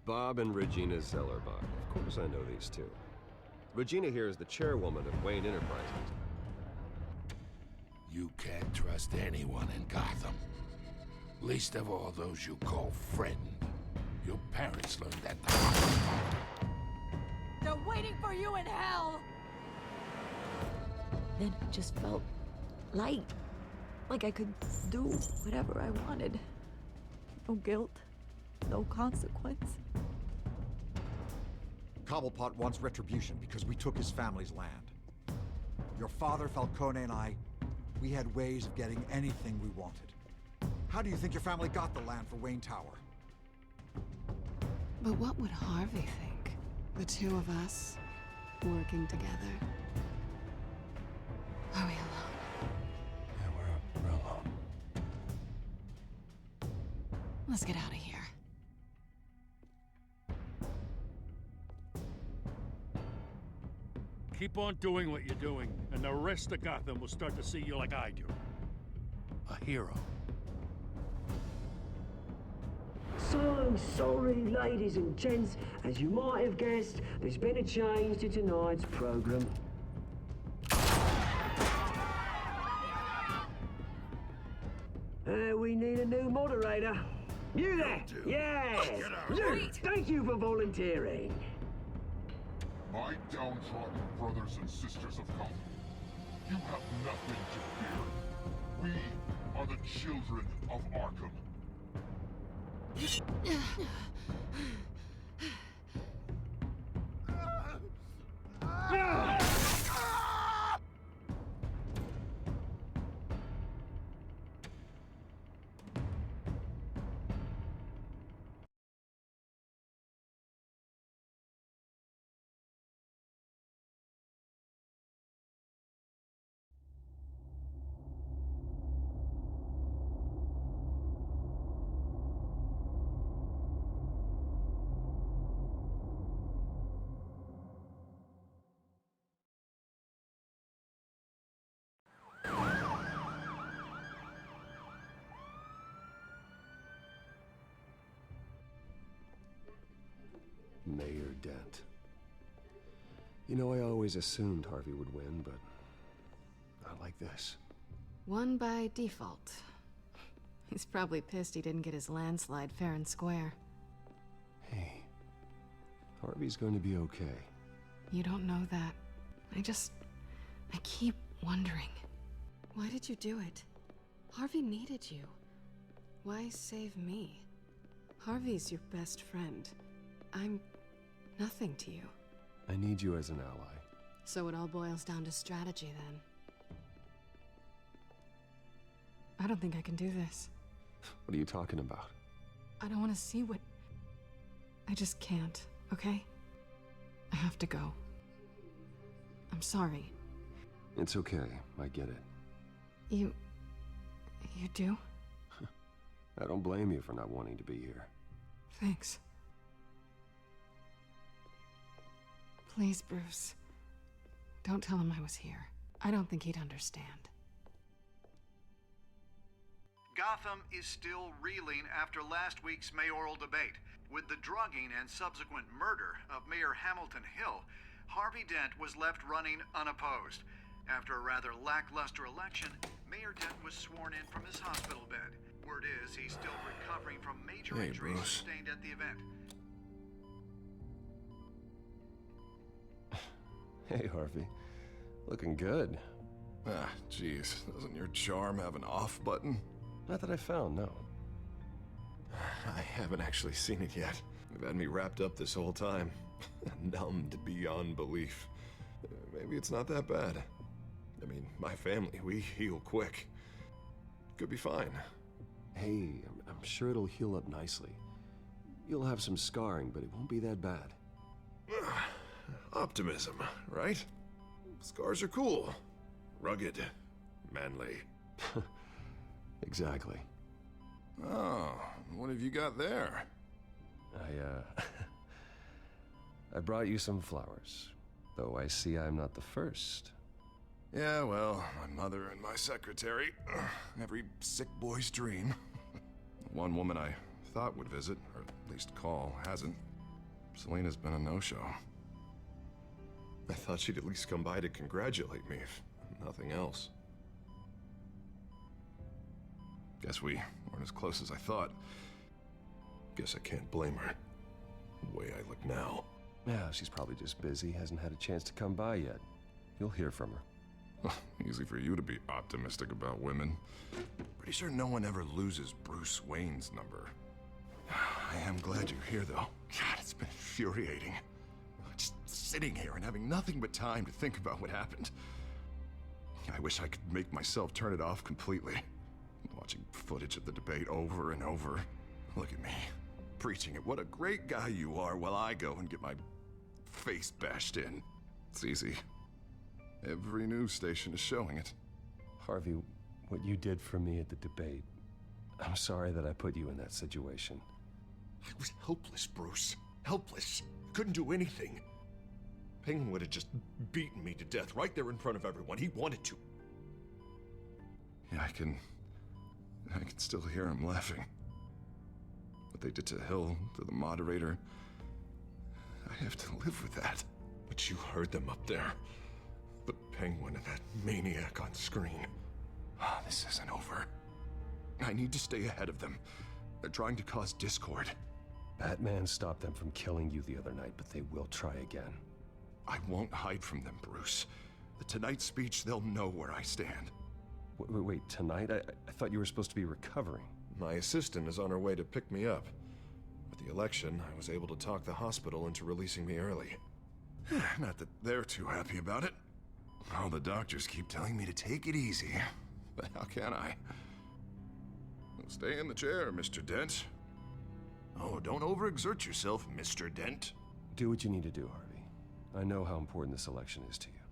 Bob and Regina Zellerbach. Of course I know these two. Regina here is the chairwoman of Wayne Enterprises. You can't trust anyone in Gotham. Least of all those you call friend. Your parents learned that the hard way. They're waiting for you in hell! Then it just felt light. Like I could do whatever I wanted. No guilt, no consequence. Cobblepot wants retribution because we took his family's land. Your father, Falcone, and I, we had ways of getting anything we wanted. How do you think your family got the land for Wayne Tower? But what would Harvey think? The two of us, working together. Are we alone? Yeah, we're alone. Let's get out of here. Keep on doing what you're doing, and the rest of Gotham will start to see you like I do. A hero. So sorry, ladies and gents. As you might have guessed, there's been a change to tonight's program. We need a new moderator. You there? Yes! You! Thank you for volunteering. My downtrodden brothers and sisters of Gotham, you have nothing to fear. We are the children of Arkham. Mayor Dent. You know, I always assumed Harvey would win, but not like this. Won by default. He's probably pissed he didn't get his landslide fair and square. Hey, Harvey's going to be okay. You don't know that. I keep wondering. Why did you do it? Harvey needed you. Why save me? Harvey's your best friend. I'm nothing to you. I need you as an ally. So it all boils down to strategy, then. I don't think I can do this. What are you talking about? I don't want to see what... I just can't, okay? I have to go. I'm sorry. It's okay, I get it. You do? I don't blame you for not wanting to be here. Thanks. Please, Bruce. Don't tell him I was here. I don't think he'd understand. Gotham is still reeling after last week's mayoral debate. With the drugging and subsequent murder of Mayor Hamilton Hill, Harvey Dent was left running unopposed. After a rather lackluster election, Mayor Dent was sworn in from his hospital bed. Word is he's still recovering from major injuries sustained at the event. Hey, Harvey. Looking good. Ah, jeez. Doesn't your charm have an off button? Not that I found, no. I haven't actually seen it yet. You've had me wrapped up this whole time. Numbed beyond belief. Maybe it's not that bad. I mean, my family, we heal quick. Could be fine. Hey, I'm sure it'll heal up nicely. You'll have some scarring, but it won't be that bad. Optimism, right? Scars are cool. Rugged. Manly. Exactly. Oh, what have you got there? I brought you some flowers. Though I see I'm not the first. Yeah, well, my mother and my secretary. Every sick boy's dream. One woman I thought would visit, or at least call, hasn't. Selena's been a no-show. I thought she'd at least come by to congratulate me, if nothing else. Guess we weren't as close as I thought. Guess I can't blame her. The way I look now. Yeah, she's probably just busy, hasn't had a chance to come by yet. You'll hear from her. Easy for you to be optimistic about women. Pretty sure no one ever loses Bruce Wayne's number. I am glad you're here, though. God, it's been infuriating. Just sitting here and having nothing but time to think about what happened. I wish I could make myself turn it off completely. Watching footage of the debate over and over. Look at me, preaching at what a great guy you are while I go and get my face bashed in. It's easy. Every news station is showing it. Harvey, what you did for me at the debate, I'm sorry that I put you in that situation. I was helpless, Bruce. Helpless. Couldn't do anything. Penguin would have just beaten me to death right there in front of everyone. He wanted to. Yeah, I can still hear him laughing. What they did to Hill, to the moderator. I have to live with that. But you heard them up there. The Penguin and that maniac on screen. This isn't over. I need to stay ahead of them. They're trying to cause discord. Batman stopped them from killing you the other night, but they will try again. I won't hide from them, Bruce. The Tonight speech, they'll know where I stand. Wait, tonight? I thought you were supposed to be recovering. My assistant is on her way to pick me up. With the election, I was able to talk the hospital into releasing me early. Not that they're too happy about it. All the doctors keep telling me to take it easy. But how can I? Well, stay in the chair, Mr. Dent. Oh, don't overexert yourself, Mr. Dent. Do what you need to do, Harvey. I know how important this election is to you.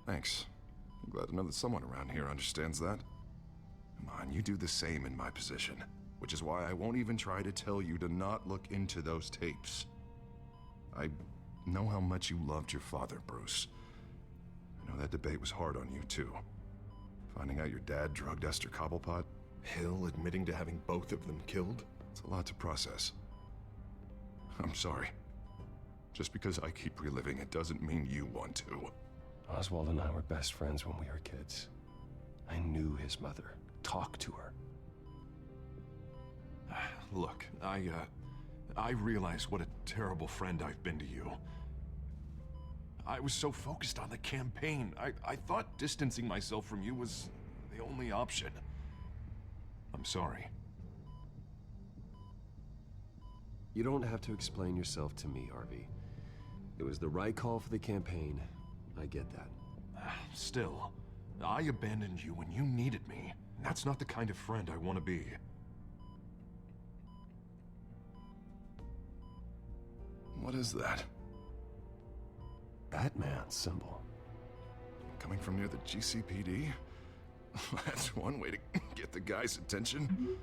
Thanks. I'm glad to know that someone around here understands that. Come on, you do the same in my position. Which is why I won't even try to tell you to not look into those tapes. I know how much you loved your father, Bruce. I know that debate was hard on you, too. Finding out your dad drugged Esther Cobblepot, Hill admitting to having both of them killed. It's a lot to process. I'm sorry. Just because I keep reliving it doesn't mean you want to. Oswald and I were best friends when we were kids. I knew his mother. Talked to her. Look, I realize what a terrible friend I've been to you. I was so focused on the campaign. I thought distancing myself from you was the only option. I'm sorry. You don't have to explain yourself to me, Harvey. It was the right call for the campaign. I get that. Still, I abandoned you when you needed me. That's not the kind of friend I want to be. What is that? Batman symbol. Coming from near the GCPD? That's one way to get the guy's attention.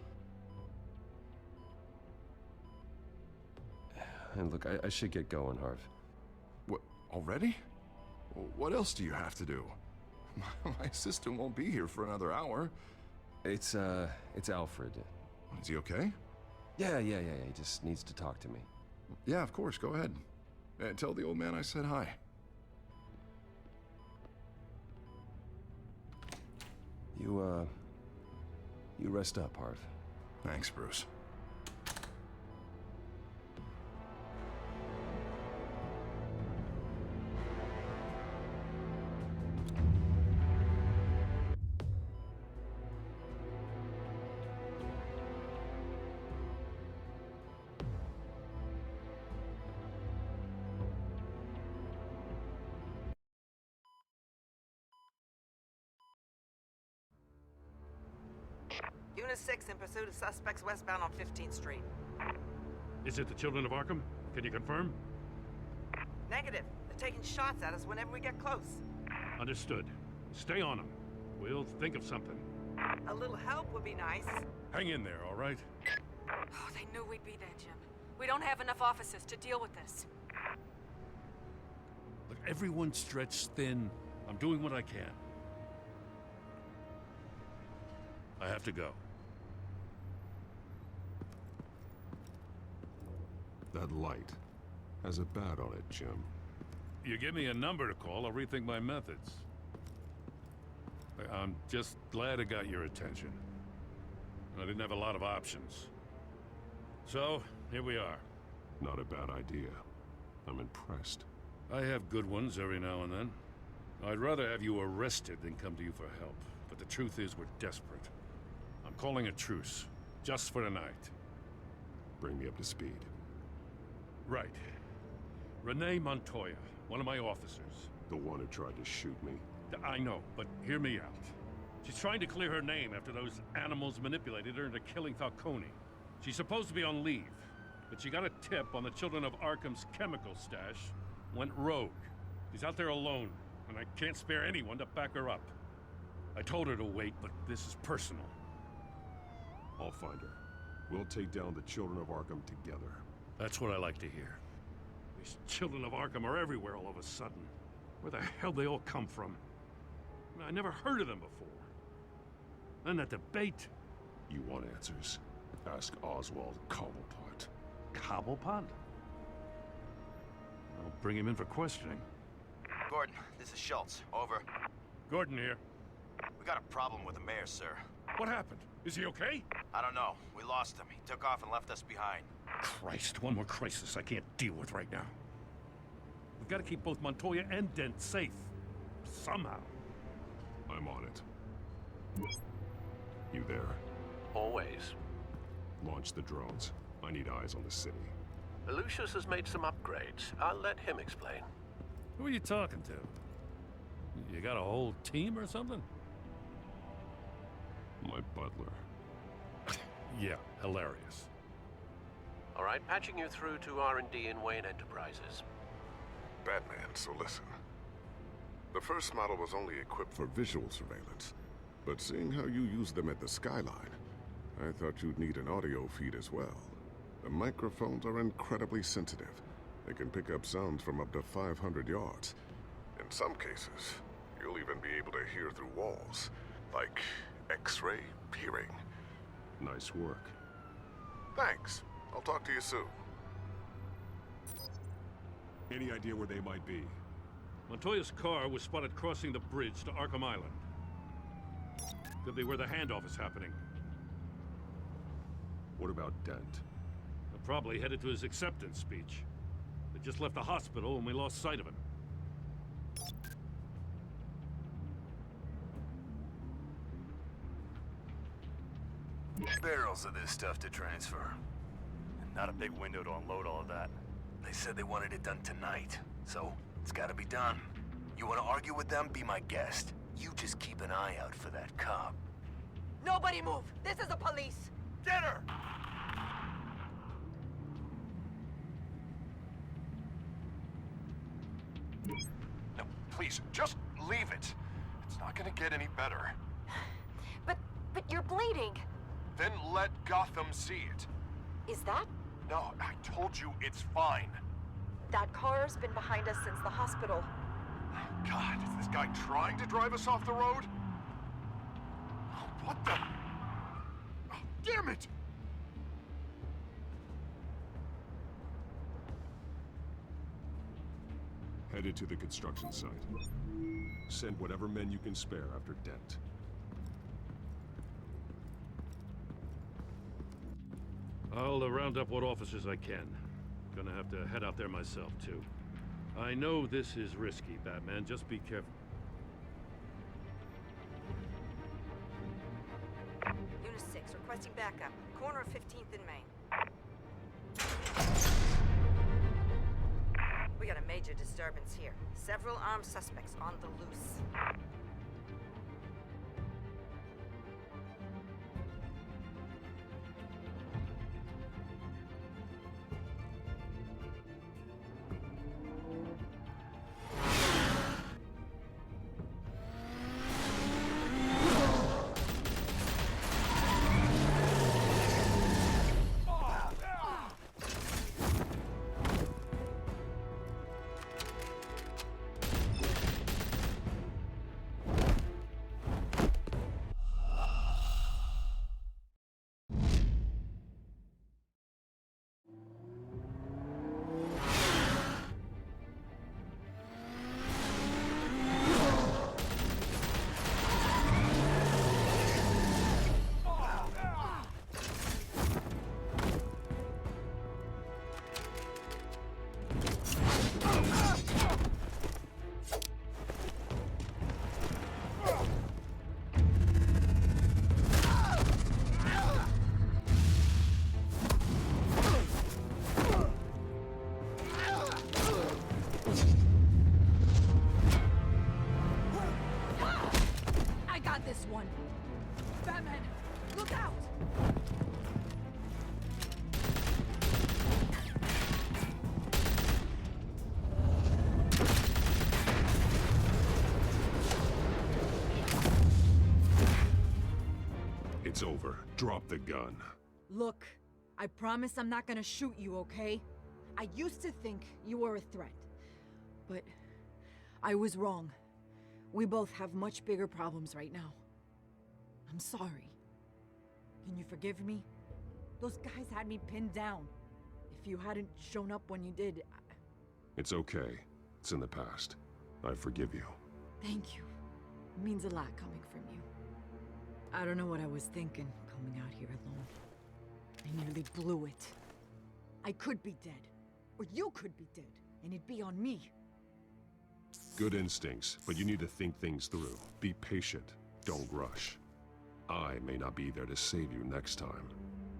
And look, I should get going, Harv. What, already? What else do you have to do? My assistant won't be here for another hour. It's Alfred. Is he okay? Yeah, he just needs to talk to me. Yeah, of course, go ahead. Tell the old man I said hi. You rest up, Harv. Thanks, Bruce. Unit 6 in pursuit of suspects westbound on 15th Street. Is it the Children of Arkham? Can you confirm? Negative. They're taking shots at us whenever we get close. Understood. Stay on them. We'll think of something. A little help would be nice. Hang in there, all right? Oh, they knew we'd be there, Jim. We don't have enough officers to deal with this. Look, everyone's stretched thin. I'm doing what I can. I have to go. That light. Has a bat on it, Jim. You give me a number to call, I'll rethink my methods. I'm just glad it got your attention. I didn't have a lot of options. So, here we are. Not a bad idea. I'm impressed. I have good ones every now and then. I'd rather have you arrested than come to you for help. But the truth is, we're desperate. I'm calling a truce. Just for tonight. Bring me up to speed. Right. Renee Montoya, one of my officers. The one who tried to shoot me? I know, but hear me out. She's trying to clear her name after those animals manipulated her into killing Falcone. She's supposed to be on leave, but she got a tip on the Children of Arkham's chemical stash, went rogue. She's out there alone, and I can't spare anyone to back her up. I told her to wait, but this is personal. I'll find her. We'll take down the Children of Arkham together. That's what I like to hear. These Children of Arkham are everywhere all of a sudden. Where the hell they all come from? I never heard of them before. And that debate. You want answers? Ask Oswald Cobblepot. Cobblepot? I'll bring him in for questioning. Gordon, this is Schultz. Over. Gordon here. We got a problem with the mayor, sir. What happened? Is he okay? I don't know. We lost him. He took off and left us behind. Christ, one more crisis I can't deal with right now. We've got to keep both Montoya and Dent safe. Somehow. I'm on it. You there? Always. Launch the drones. I need eyes on the city. Lucius has made some upgrades. I'll let him explain. Who are you talking to? You got a whole team or something? My butler. Yeah, hilarious. All right, patching you through to R&D in Wayne Enterprises. Batman, so listen. The first model was only equipped for visual surveillance, but seeing how you use them at the Skyline, I thought you'd need an audio feed as well. The microphones are incredibly sensitive. They can pick up sounds from up to 500 yards. In some cases, you'll even be able to hear through walls, like X-ray peering. Nice work. Thanks. I'll talk to you soon. Any idea where they might be? Montoya's car was spotted crossing the bridge to Arkham Island. Could be where the handoff is happening. What about Dent? They're probably headed to his acceptance speech. They just left the hospital and we lost sight of him. Barrels of this stuff to transfer. And not a big window to unload all of that. They said they wanted it done tonight, so it's gotta be done. You wanna argue with them? Be my guest. You just keep an eye out for that cop. Nobody move! This is the police! Get her! No, please, just leave it. It's not gonna get any better. But you're bleeding. Then let Gotham see it. Is that? No, I told you it's fine. That car's been behind us since the hospital. God, is this guy trying to drive us off the road? Oh, what the? Oh, damn it! Headed to the construction site. Send whatever men you can spare after Dent. I'll round up what officers I can. Gonna have to head out there myself, too. I know this is risky, Batman. Just be careful. Unit 6, requesting backup. Corner of 15th and Main. We got a major disturbance here. Several armed suspects on the loose. this one. Batman, look out! It's over. Drop the gun. Look, I promise I'm not gonna shoot you, okay? I used to think you were a threat, but I was wrong. We both have much bigger problems right now. I'm sorry. Can you forgive me? Those guys had me pinned down. If you hadn't shown up when you did, It's okay. It's in the past. I forgive you. Thank you. It means a lot coming from you. I don't know what I was thinking coming out here alone. I nearly blew it. I could be dead. Or you could be dead. And it'd be on me. Good instincts, but you need to think things through. Be patient. Don't rush. I may not be there to save you next time.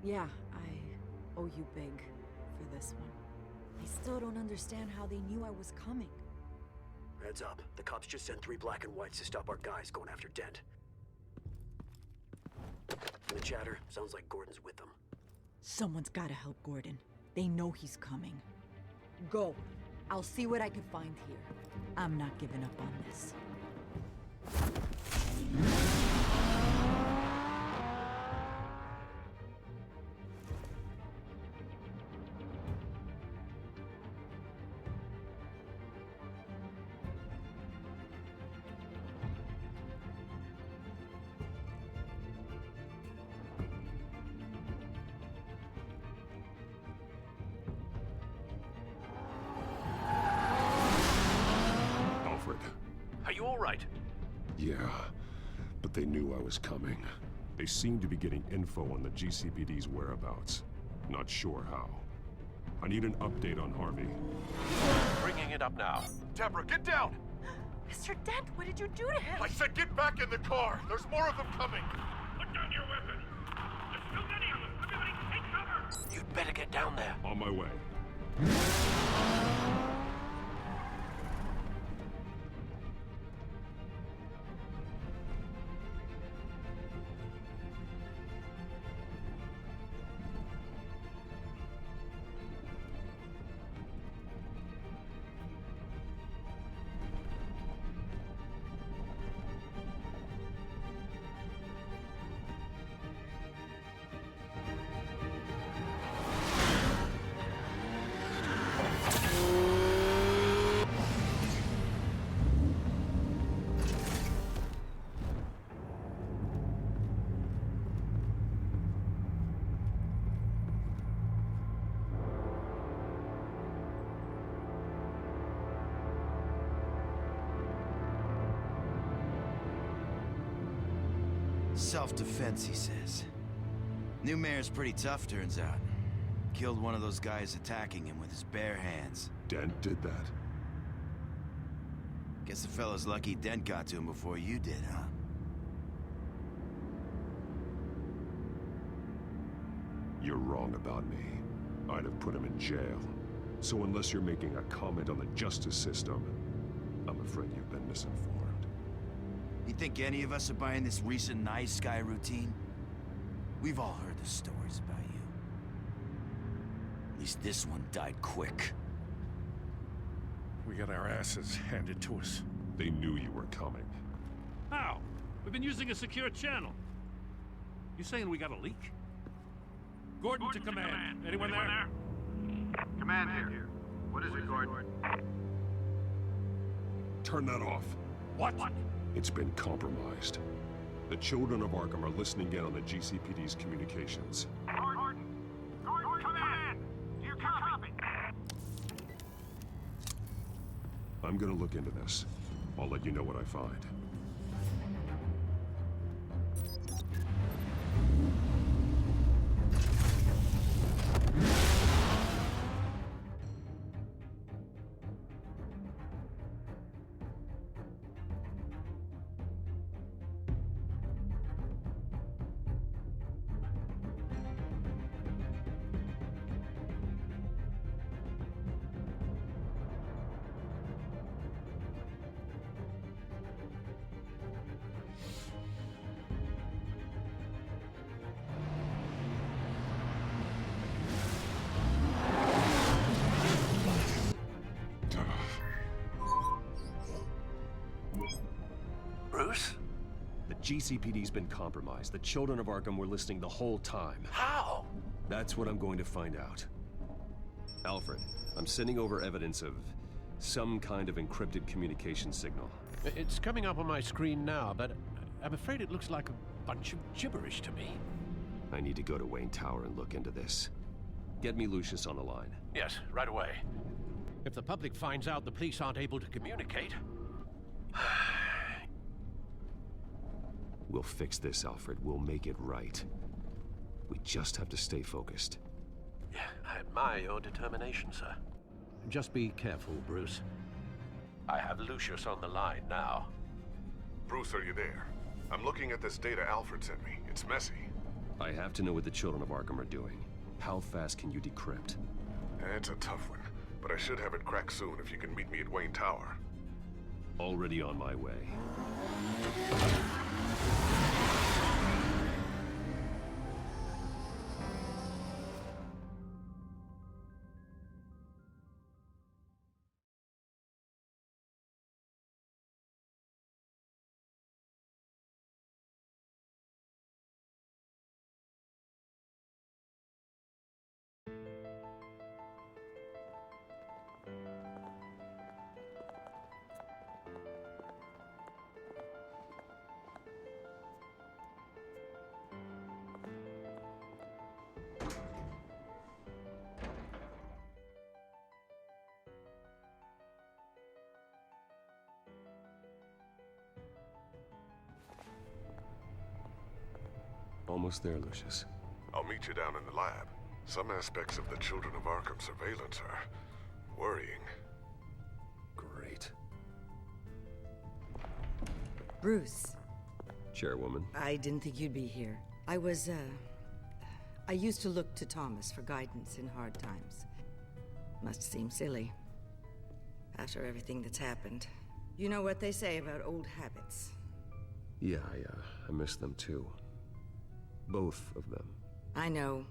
Yeah, I owe you big for this one. I still don't understand how they knew I was coming. Heads up. The cops just sent 3 black and whites to stop our guys going after Dent. And the chatter sounds like Gordon's with them. Someone's gotta help Gordon. They know he's coming. Go. I'll see what I can find here. I'm not giving up on this. Are you all right? Yeah, but they knew I was coming. They seem to be getting info on the GCPD's whereabouts. Not sure how. I need an update on Harvey. Bringing it up now. Deborah, get down! Mr. Dent, what did you do to him? I said get back in the car! There's more of them coming! Put down your weapon! There's too many of them! Everybody take cover! You'd better get down there. On my way. Self-defense, he says. New mayor's pretty tough, turns out. Killed one of those guys attacking him with his bare hands. Dent did that? Guess the fella's lucky Dent got to him before you did, huh? You're wrong about me. I'd have put him in jail. So unless you're making a comment on the justice system, I'm afraid you've been misinformed. You think any of us are buying this recent nice guy routine? We've all heard the stories about you. At least this one died quick. We got our asses handed to us. They knew you were coming. How? We've been using a secure channel. You saying we got a leak? Gordon to command. Anyone there? Command here. What is it, Gordon? Turn that off. What? It's been compromised. The children of Arkham are listening in on the GCPD's communications. Gordon, command! Do you copy? I'm gonna look into this. I'll let you know what I find. Bruce? The GCPD's been compromised. The children of Arkham were listening the whole time. How? That's what I'm going to find out. Alfred, I'm sending over evidence of some kind of encrypted communication signal. It's coming up on my screen now, but I'm afraid it looks like a bunch of gibberish to me. I need to go to Wayne Tower and look into this. Get me Lucius on the line. Yes, right away. If the public finds out the police aren't able to communicate... We'll fix this, Alfred. We'll make it right. We just have to stay focused. Yeah, I admire your determination, sir. Just be careful, Bruce. I have Lucius on the line now. Bruce, are you there? I'm looking at this data Alfred sent me. It's messy. I have to know what the children of Arkham are doing. How fast can you decrypt? It's a tough one, but I should have it cracked soon if you can meet me at Wayne Tower. Already on my way. Almost there, Lucius. I'll meet you down in the lab. Some aspects of the Children of Arkham surveillance are worrying. Great. Bruce. Chairwoman. I didn't think you'd be here. I used to look to Thomas for guidance in hard times. Must seem silly. After everything that's happened. You know what they say about old habits. Yeah, I miss them too. Both of them. I know.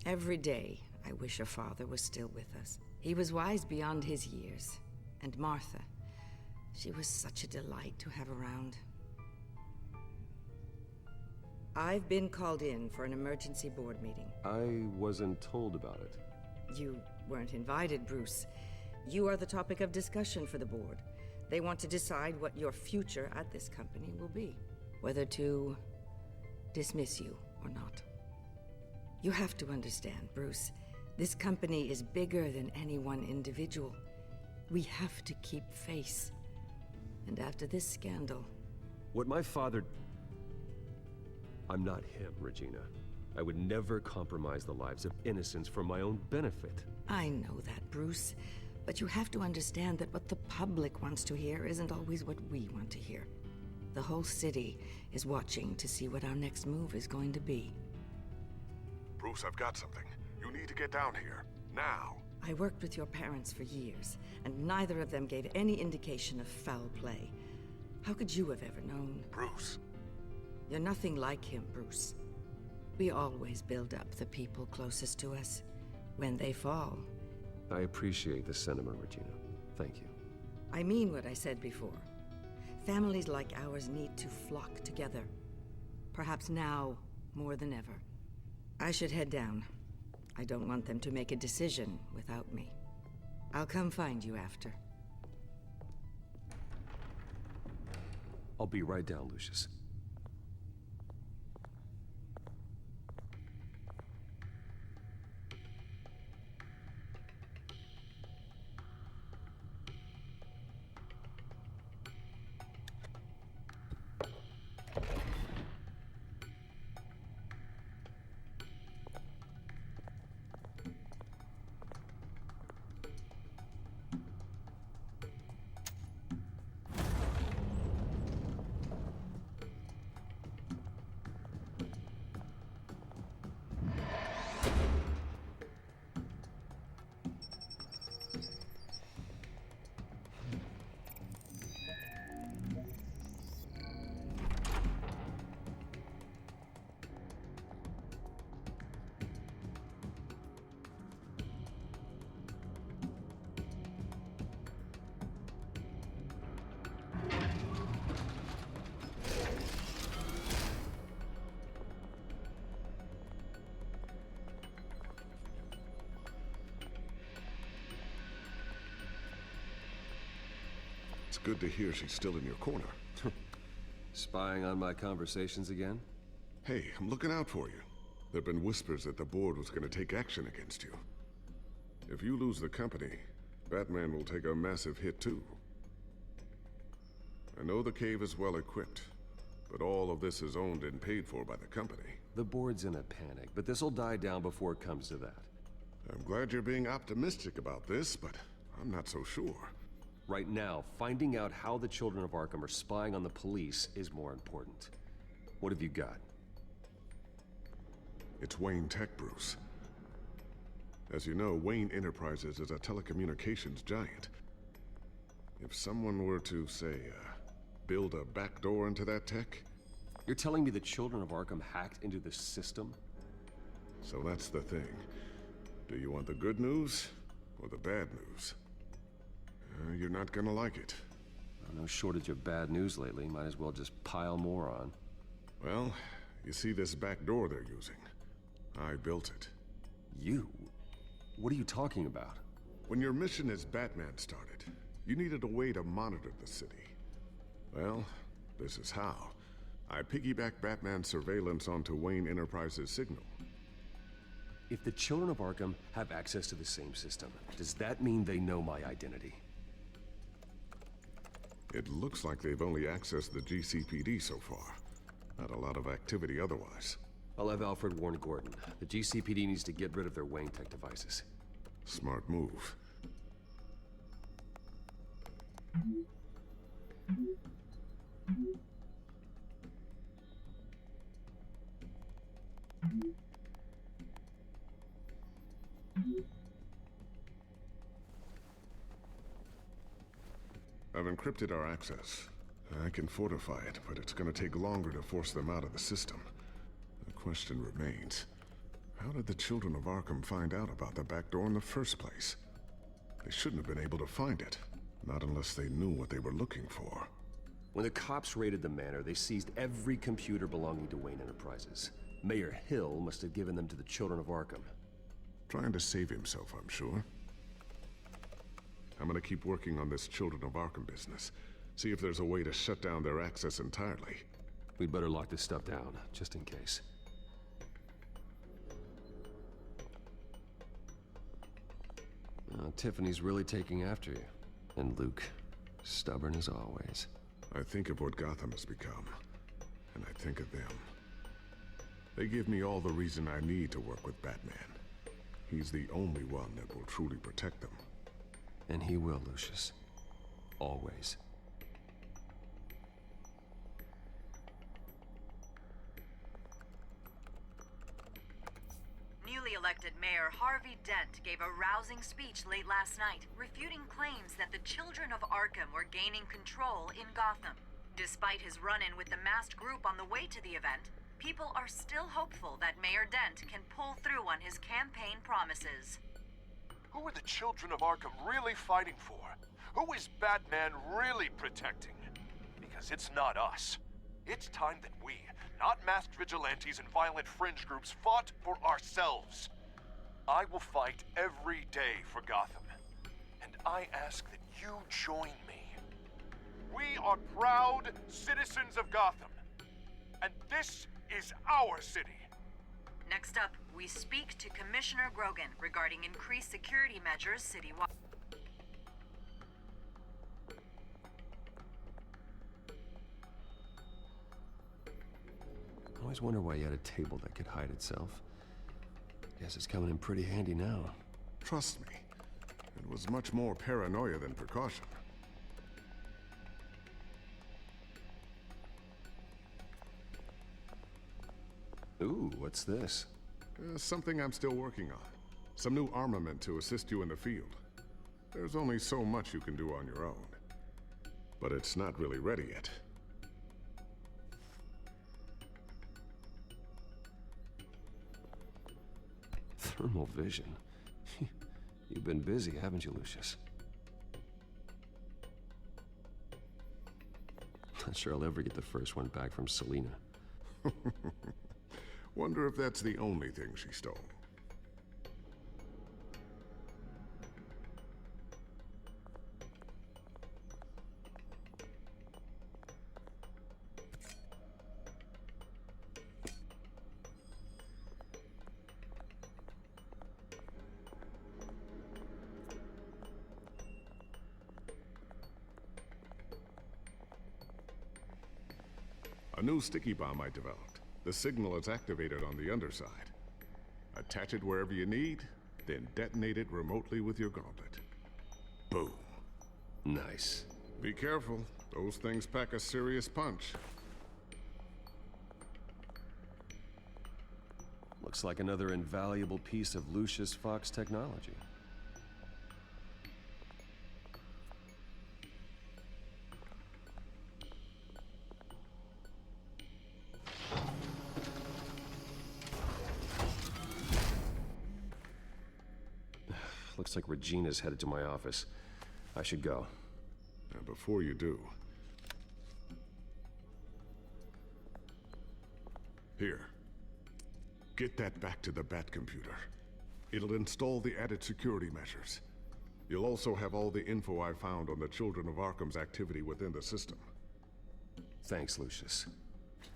Every day, I wish your father was still with us. He was wise beyond his years. And Martha, she was such a delight to have around. I've been called in for an emergency board meeting. I wasn't told about it. You weren't invited, Bruce. You are the topic of discussion for the board. They want to decide what your future at this company will be. Whether to dismiss you or not. You have to understand, Bruce. This company is bigger than any one individual. We have to keep face. And after this scandal... What my father... I'm not him, Regina. I would never compromise the lives of innocents for my own benefit. I know that, Bruce. But you have to understand that what the public wants to hear isn't always what we want to hear. The whole city is watching to see what our next move is going to be. Bruce, I've got something. You need to get down here. Now. I worked with your parents for years, and neither of them gave any indication of foul play. How could you have ever known? Bruce. You're nothing like him, Bruce. We always build up the people closest to us. When they fall... I appreciate the sentiment, Regina. Thank you. I mean what I said before. Families like ours need to flock together. Perhaps now, more than ever. I should head down. I don't want them to make a decision without me. I'll come find you after. I'll be right down, Lucius. good to hear she's still in your corner. Spying on my conversations again? Hey, I'm looking out for you. There've been whispers that the board was going to take action against you. If you lose the company, Batman will take a massive hit too. I know the cave is well equipped, but all of this is owned and paid for by the company. The board's in a panic, but this'll die down before it comes to that. I'm glad you're being optimistic about this, but I'm not so sure. Right now, finding out how the children of Arkham are spying on the police is more important. What have you got? It's Wayne Tech, Bruce. As you know, Wayne Enterprises is a telecommunications giant. If someone were to, say, build a backdoor into that tech... You're telling me the children of Arkham hacked into the system? So that's the thing. Do you want the good news or the bad news? You're not gonna like it. No shortage of bad news lately. Might as well just pile more on. Well, you see this back door they're using? I built it. You? What are you talking about? When your mission as Batman started, you needed a way to monitor the city. Well, this is how. I piggybacked Batman's surveillance onto Wayne Enterprises' signal. If the children of Arkham have access to the same system, does that mean they know my identity? It looks like they've only accessed the GCPD so far. Not a lot of activity otherwise. I'll have Alfred warn Gordon. The GCPD needs to get rid of their Wayne Tech devices. Smart move. I've encrypted our access. I can fortify it, but it's gonna take longer to force them out of the system. The question remains, how did the children of Arkham find out about the back door in the first place? They shouldn't have been able to find it, not unless they knew what they were looking for. When the cops raided the manor, they seized every computer belonging to Wayne Enterprises. Mayor Hill must have given them to the children of Arkham. Trying to save himself, I'm sure. I'm gonna keep working on this Children of Arkham business. See if there's a way to shut down their access entirely. We'd better lock this stuff down, just in case. Tiffany's really taking after you. And Luke, stubborn as always. I think of what Gotham has become, and I think of them. They give me all the reason I need to work with Batman. He's the only one that will truly protect them. And he will, Lucius. Always. Newly elected Mayor Harvey Dent gave a rousing speech late last night, refuting claims that the children of Arkham were gaining control in Gotham. Despite his run-in with the masked group on the way to the event, people are still hopeful that Mayor Dent can pull through on his campaign promises. Who are the children of Arkham really fighting for? Who is Batman really protecting? Because it's not us. It's time that we, not masked vigilantes and violent fringe groups, fought for ourselves. I will fight every day for Gotham. And I ask that you join me. We are proud citizens of Gotham. And this is our city. Next up, we speak to Commissioner Grogan regarding increased security measures citywide. I always wonder why you had a table that could hide itself. Guess it's coming in pretty handy now. Trust me, it was much more paranoia than precaution. Ooh, what's this? Something I'm still working on. Some new armament to assist you in the field. There's only so much you can do on your own. But it's not really ready yet. Thermal vision. You've been busy, haven't you, Lucius? Not sure I'll ever get the first one back from Selina. Wonder if that's the only thing she stole. A new sticky bomb I developed. The signal is activated on the underside. Attach it wherever you need, then detonate it remotely with your gauntlet. Boom. Nice. Be careful. Those things pack a serious punch. Looks like another invaluable piece of Lucius Fox technology. Looks like Regina's headed to my office. I should go. And before you do... Here. Get that back to the Bat computer. It'll install the added security measures. You'll also have all the info I found on the Children of Arkham's activity within the system. Thanks, Lucius.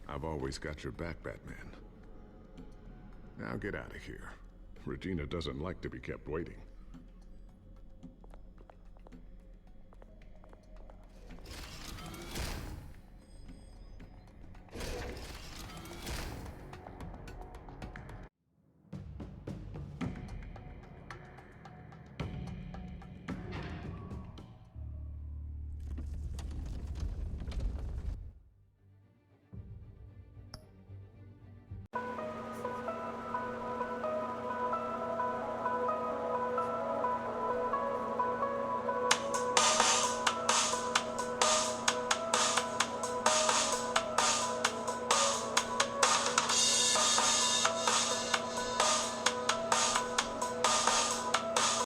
I've always got your back, Batman. Now get out of here. Regina doesn't like to be kept waiting.